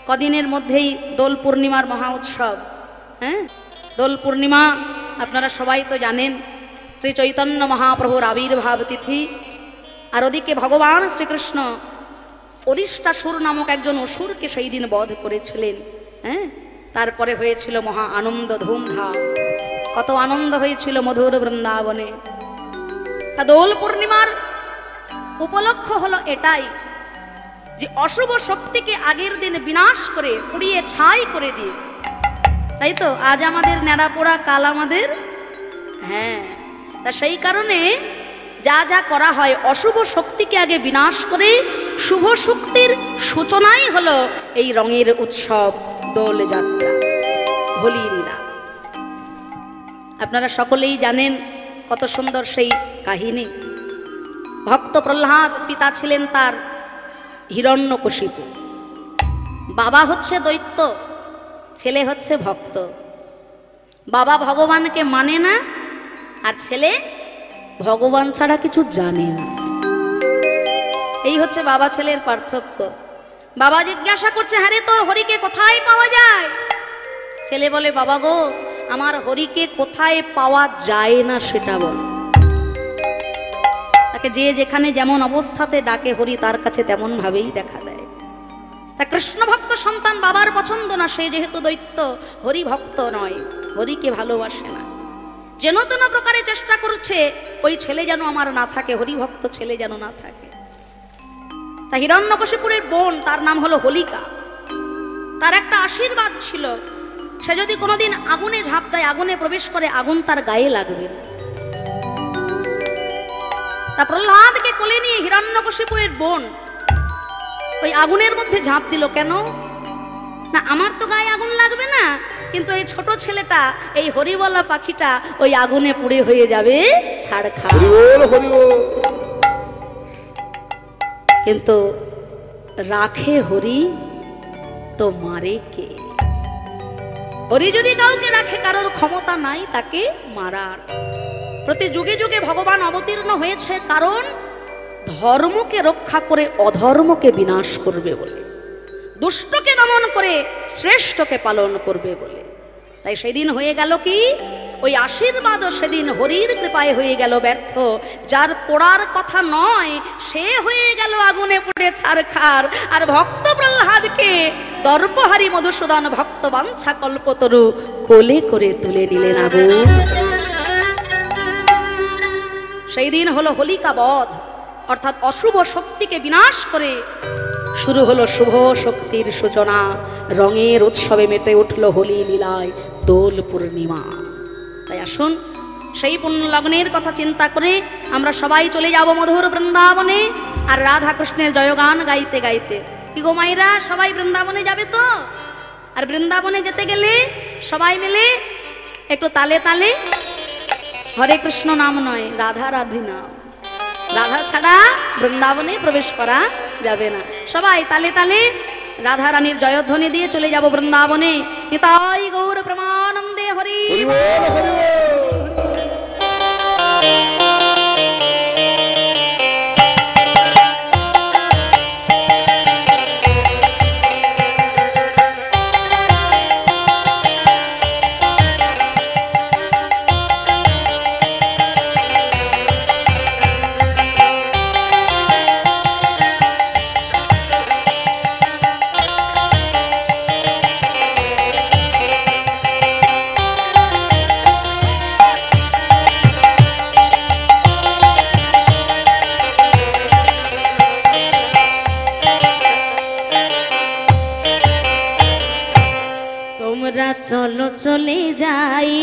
কদিনের মধ্যেই দোল পূর্ণিমার মহা উৎসব। হ্যাঁ, দোল পূর্ণিমা আপনারা সবাই তো জানেন, শ্রী চৈতন্য মহাপ্রভুর আবির্ভাব তিথি। আর ওদিকে ভগবান শ্রীকৃষ্ণ অরিষ্টাসুর নামক একজন অসুরকে সেই দিন বধ করেছিলেন। হ্যাঁ, তারপরে হয়েছিল মহা আনন্দ ধুমধাম, কত আনন্দ হয়েছিল মধুর বৃন্দাবনে। তা দোল পূর্ণিমার উপলক্ষ হলো এটাই যে অশুভ শক্তিকে আগের দিন বিনাশ করে পুড়িয়ে ছাই করে দিয়ে, তাই তো আজ আমাদের ন্যাড়া পোড়া, কাল আমাদের। হ্যাঁ, তা সেই কারণে যা যা করা হয় অশুভ শক্তিকে আগে বিনাশ করে শুভ শক্তির সূচনাই হলো এই রঙের উৎসব দোল যাত্রা, হোলি লীলা। আপনারা সকলেই জানেন কত সুন্দর সেই কাহিনী। ভক্ত প্রহ্লাদ, পিতা ছিলেন তার হিরণ্যকশিপু, বাবা হচ্ছে দৈত্য, ছেলে হচ্ছে ভক্ত। বাবা ভগবানকে মানে না, আর ছেলে ভগবান ছাড়া কিছু জানে না। এই হচ্ছে বাবা ছেলের পার্থক্য। বাবা জিজ্ঞাসা করছে, হ্যাঁ রে, তোর হরিকে কোথায় পাওয়া যায়? ছেলে বলে, বাবা গো, আমার হরিকে কোথায় পাওয়া যায় না সেটা বল। তাকে যে যেখানে যেমন অবস্থাতে ডাকে হরি তার কাছে তেমন ভাবেই দেখা দেয়। তা কৃষ্ণ ভক্ত সন্তান বাবার পছন্দ না, সে যেহেতু দৈত্য, হরি ভক্ত নয়, হরিকে ভালোবাসে না, যেন তেন প্রকারে চেষ্টা করছে ওই ছেলে যেন আমার না থাকে, হরিভক্ত ছেলে যেন না থাকে। তা হিরণ্যকশিপুরের বোন, তার নাম হলো হোলিকা। তার একটা আশীর্বাদ ছিল, সে যদি কোনোদিন আগুনে ঝাঁপ দেয়, আগুনে প্রবেশ করে, আগুন তার গায়ে লাগবে না। তা প্রহ্লাদকে কোলে নিয়ে হিরণ্যকশিপুরের বোন ওই আগুনের মধ্যে ঝাঁপ দিল। কেন না, আমার তো গায়ে আগুন লাগবে না, কিন্তু এই ছোট ছেলেটা, এই হরিবলা পাখিটা ওই আগুনে পুড়ে হয়ে যাবে ছাড়খাড়। কিন্তু রাখে হরি তো মারে কে? হরি যদি কাউকে রাখে, কারোর ক্ষমতা নাই তাকে মারার। প্রতি যুগে যুগে ভগবান অবতীর্ণ হয়েছে, কারণ ধর্মকে রক্ষা করে অধর্মকে বিনাশ করবে বলে, দুষ্টকে দমন করে শ্রেষ্ঠকে পালন করবে বলে। তাই সেদিন হয়ে গেল কি, ওই আশীর্বাদও সেদিন হরির কৃপায় হয়ে গেল ব্যর্থ। যার পোড়ার কথা নয় সে হয়ে গেল আগুনে পুড়ে ছারখার। আর ভক্ত প্রহ্লাদকে দর্পহারী মধুসূদন ভক্ত বাঞ্ছা কল্পতরু কোলে করে তুলে নিলেন আগুন। সেই দিন হলো হোলিকা বধ, অর্থাৎ অশুভ শক্তিকে বিনাশ করে শুরু হলো শুভ শক্তির সূচনা। রঙের উৎসবে মেতে উঠল হোলি লীলায় দোল পূর্ণিমা। তাই আসুন, সেই পুণ্য লগ্নের কথা চিন্তা করে আমরা সবাই চলে যাব মধুর বৃন্দাবনে, আর রাধা কৃষ্ণের জয়গান গাইতে গাইতে। কি গো মায়েরা, সবাই বৃন্দাবনে যাবে তো? আর বৃন্দাবনে যেতে গেলে সবাই মিলে একটু তালে তালে হরে কৃষ্ণ নাম নয়, রাধা রাধি নাম। রাধা ছাড়া বৃন্দাবনে প্রবেশ করা যাবে না। সবাই তালে তালে রাধা রানীর জয়ধ্বনি দিয়ে চলে যাব বৃন্দাবনে। নিতাই গৌর প্রেমানন্দে হরি চলো চলে যাই,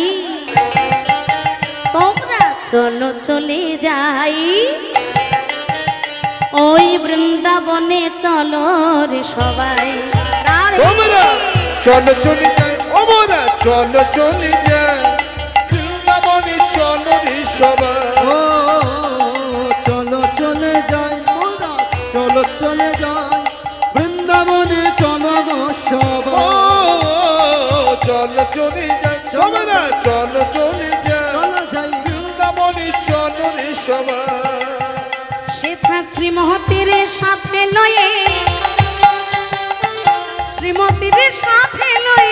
তোমরা চলো চলে যাই, ওই বৃন্দাবনে চলো রে সবাই। তোমরা চলো চলে যাই, আমরা চলো চলে যাই, বৃন্দাবনে চলো রে সবাই। ও চলো চলে যাই, তোমরা চলো চলে যাই, বৃন্দাবনে চলো গো সবাই। চলো চলে যাই, তোমরা চলো চলে যাই, চলো যাই, বৃন্দাবনে চলো রে সবাই। সেথা শ্রীমতীর সাথে লয়ে শ্রীমতীর সাথে লই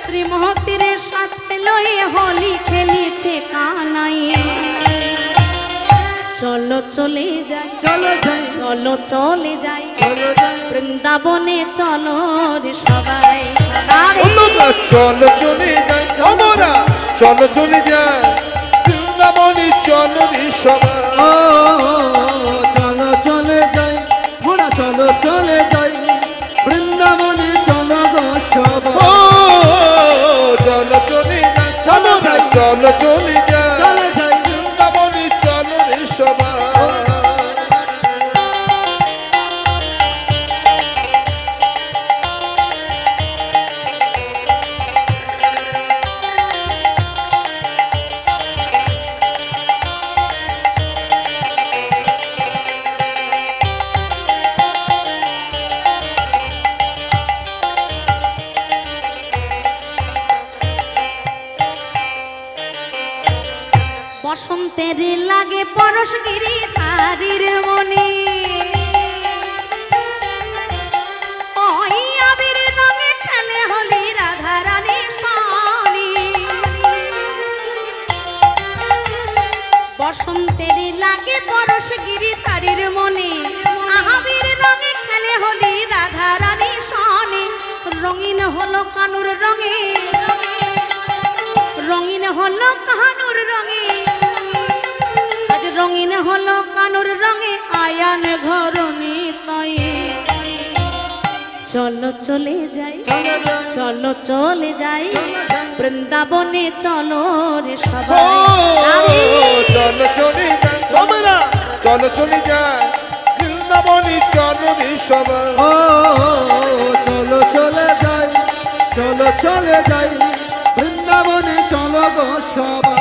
শ্রীমতীর সাথে লই হোলি খেলিছে কানাই চলো চলে যাই চলো যাই চলো চলে যাই চলো যাই বৃন্দাবনে চলো রে সবাই তোমরা চলো চলে যাই আমরা চলো চলে যাই বৃন্দাবনে চলো রে সবাই ও চলো চলে যাই মোরা চলো চলে যাই বৃন্দাবনে চলো গো সবাই চলো চলে যাই চলো না চলো চলে যাই চলে যাই বৃন্দাবনে চলো রে সবাই বসন্তের লাগে পরশগিরি তারির মনে ওই আবির রঙে খেলে হলি রাধা রানী সনে বসন্তের লাগে পরশগিরি তারির মনে আবির রঙে খেলে হলি রাধা রানী সনে রঙিন হলো কানুর রঙে রঙিন হলো কানুর রঙে আজ রঙিন হলো কানুর রঙে আয়ান ঘরনি তাই চলো চলে যাই চলো যাই চলো চলে যাই চলো যাই বৃন্দাবনে চলো রে ও, সবাই চলো চলে যাই তোমরা চলো চলে যাই বৃন্দাবনে চলো রে সবাই ও চলো চলে যাই চলো চলে যাই বৃন্দাবনে চলো গো সবাই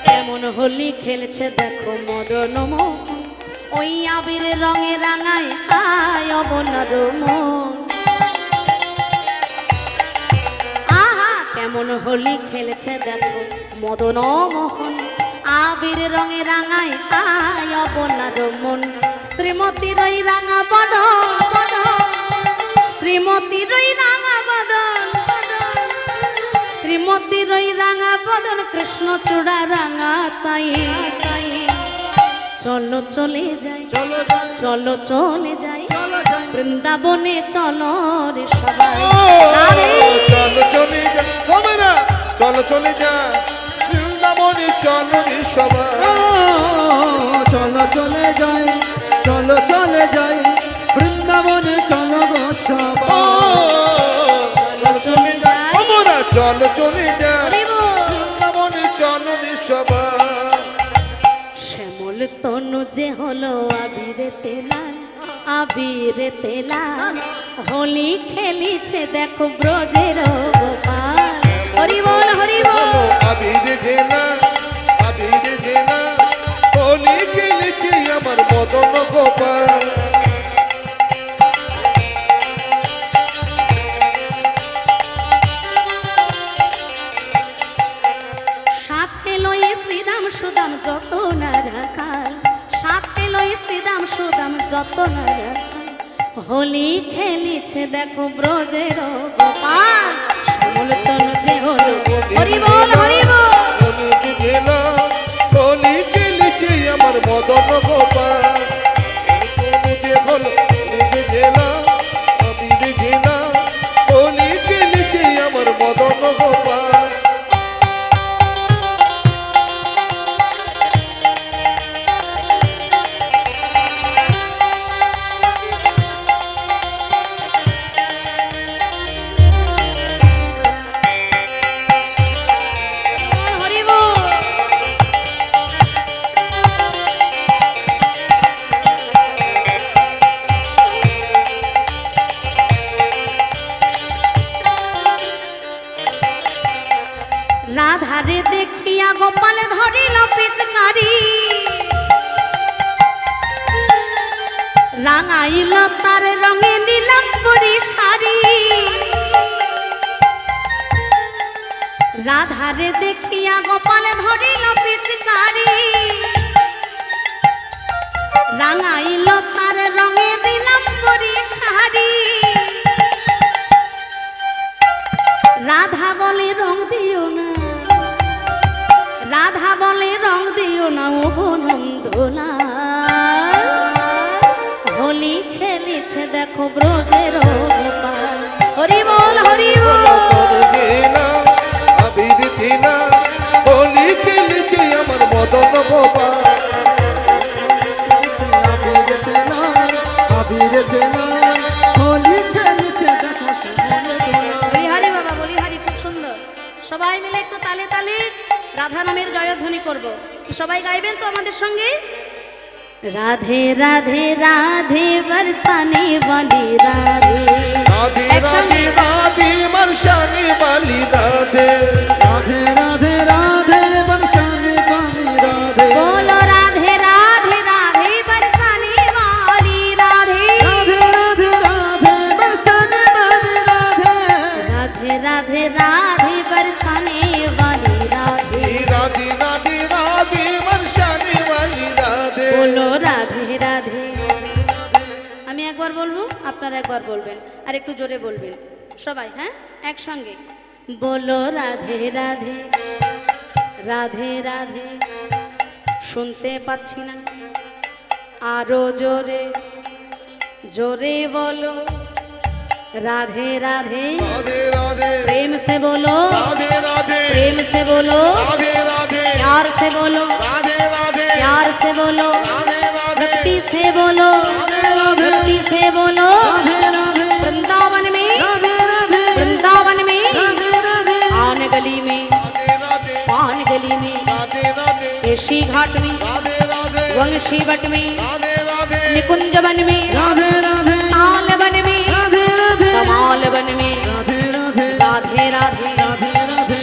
কেমন হোলি খেলছে দেখো মদন মোহন ওই আবির রঙে রাঙায় আয় অবনার মন আহা কেমন হোলি খেলছে দেখো মদন মোহন আবির রঙে রাঙায় আয় অবনার মন শ্রীমতীর ওই রাঙা বদন শ্রীমতীর ওই রাঙা বদন শ্রীমতীর ওই রাঙা বদন কৃষ্ণ চূড়া রাঙা তাই চলো চলে যাই চলো যাই চলো চলে যাই চলো যাই বৃন্দাবনে চলো রে সবাই ও, চলো চলে যাই তোমরা চলো চলে যাই বৃন্দাবনে চলো রে সবাই ও চলো চলে যাই চলো চলে যাই বৃন্দাবনে চলো গো ও, সবাই চলো চলে যাই তোমরা চলো চলে যাই হরি বল। বৃন্দাবনে চলো রে সবাই শ্যামল তনু যে হলো আবিরে তেলাল আবিরে তেলাল হোলি খেলিছে দেখো ব্রজের গোপাল হরি বল হরি বল আবির জেলা হোলি খেলেছে আমার মদন গোপাল সাথে লয়ে শ্রীদাম সুদাম যত না রাখাল সাথে লয়ে শ্রীদাম সুদাম যত না রাখাল হোলি খেলিছে দেখো ব্রজের গোপাল শ্যামল তনু যে হলো হরি বল হরি বল অনেক জেলা হোলি খেলেছে আমার মদন গোপাল যে হলো জেলা আবির জেলা হোলি খেলেছে আমার মদন গোপাল হরি বল রাধারে দেখিয়া গোপাল ধরিল পিচকারি রাঙাইল তার রঙে নীলাম্বরী শাড়ি রাধারে দেখিয়া গোপালে ধরিল পিচকারি রাঙাইল তার রঙে নীলাম্বরী শাড়ি রাধা বলে রং দিও না রাধা বলে রং দিও না ও নন্দলা হোলি খেলেছে দেখো ব্রজের গোপাল হরি বল হরি বল আবির দিনা হোলি খেলেছে আমার মদন গোপাল আবির দেনা হোলি খেলেছে দেখো হরি বাবা বলি হরি খুব সুন্দর সবাই মিলে একটু তালে তালে রাধা নামের জয়ধ্বনি করব সবাই গাইবেন তো আমাদের সঙ্গে রাধে রাধে রাধে বরসানে वाली राधे राधे राधे राधे बरसाने वाली राधे राधे राधे राधे बरसाने वाली राधे बोलो राधे राधे राधे बरसाने वाली राधे राधे राधे राधे बरसाने वाली राधे राधे राधे राधे बरसाने वाली राधे राधे राधे राधे बरसाने वाली राधे बोलो राधे राधे আমি একবার বলবো আপনারা একবার বলবেন আর একটু জোরে বলবেন সবাই হ্যাঁ একসঙ্গে বলো রাধে রাধে রাধে রাধে শুনতে পাচ্ছি না আরো জোরে জোরে বলো राधे राधे राधे राधे प्रेम से बोलो राधे राधे प्रेम से बोलो राधे राधे प्यार से बोलो राधे राधे प्यार से बोलो राधे राधे भक्ति से बोलो भक्ति से बोलो वृंदावन में वृंदावन में आन गली में पान गली में केशी घाट में वंशी भट में निकुंज वन में ताल वन में कमाल वन में राधे राधे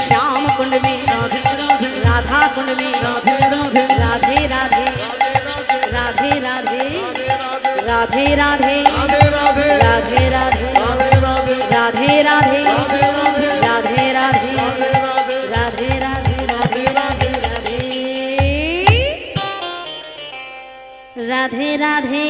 श्याम कुंड में राधा कुंड में राधे राधे राधे राधे राधे राधे राधे राधे राधे राधे राधे राधे राधे राधे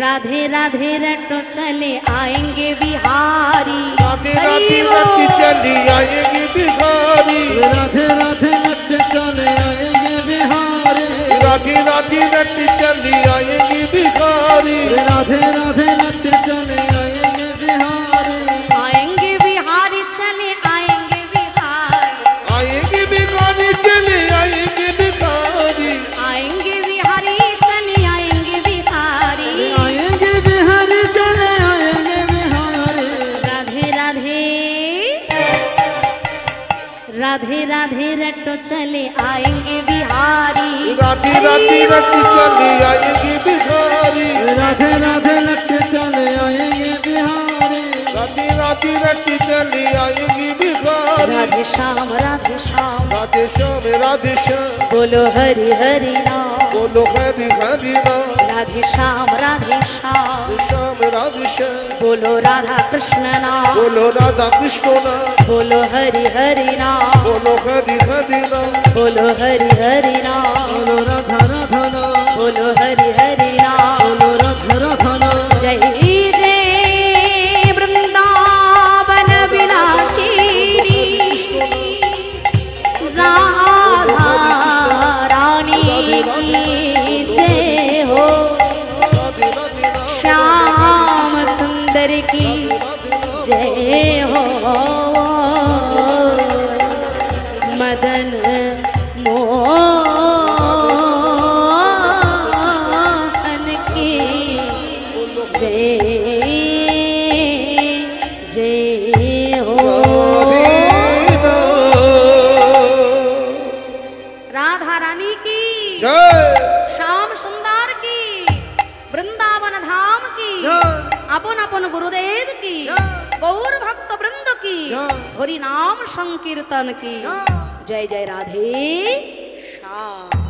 राधे राधे रटो चले आएंगे बिहारी राधे राधे रट चली आएंगे बिहारी राधे राधे लट चले आएंगे बिहारी राधे राधे रट चली आएंगे बिहारी राधे राधे लट चले आएंगे बिहारी आएंगे बिहारी चले आएंगे बिहारी आएंगे बिहारी चले आएंगे बिहारी आएंगे बिहारी चले आएंगे बिहारी आएंगे बिहारी चले आएंगे बिहारी राधे राधे राधे राधे रटो चले आएंगे बिहारी राधे राधे रट चली आएंगे बिहारी राधे राधे लट चले आएंगे बिहारी राधे राधे रट चली आएंगे बिहारी राधे श्याम राधे श्याम राधे श्याम राधे श्याम बोलो हरि हरि नाम बोलो हरि हरि राम राधे श्याम राधे श्याम श्याम राधे श्याम बोलो राधा कृष्ण नाम बोलो राधा कृष्ण नाम बोलो हरि हरि नाम बोलो हरि हरि नाम बोलो हरि हरि नाम बोलो राधा राधा नाम बोलो हरि हरि नाम बोलो राधा राधा नाम जय जय वृंदावन विलासिनी राधा रानी की जय हो राधे राधे राम श्याम सुंदर की जय हो मदन मोहन की जय जय हो राधा रानी की जय श्याम सुंदर की वृंदावन धाम की अपन अपन गुरुदेव की गौर भक्त वृंद की हरि नाम संकीर्तन की जय जय राधे श्याम।